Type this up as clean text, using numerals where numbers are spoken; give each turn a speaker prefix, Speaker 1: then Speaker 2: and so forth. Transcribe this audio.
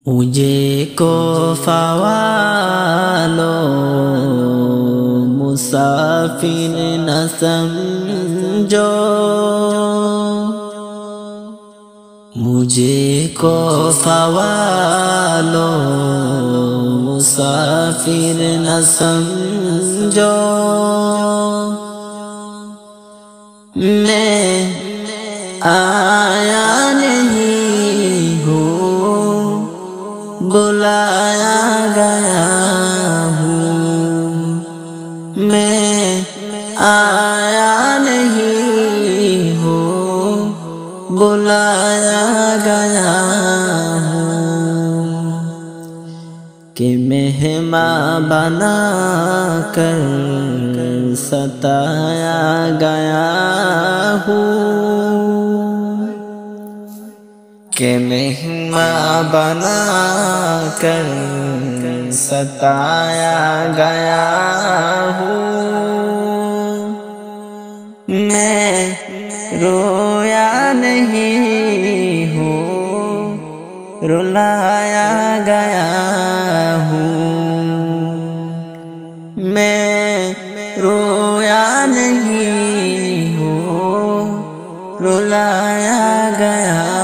Speaker 1: مجھے کو فوالو مسافر نہ سمجھو، مجھے کو فوالو مسافر نہ سمجھو، میں آیا نہیں ہوں بلایا گیا ہوں، میں آیا نہیں ہوں بلایا گیا ہوں، کہ مہمان بنا کر ستایا گیا ہوں، کہ مہمان بنا کر ستایا گیا ہوں، میں رویا نہیں ہوں رلایا گیا ہوں، میں رویا نہیں ہوں رلایا گیا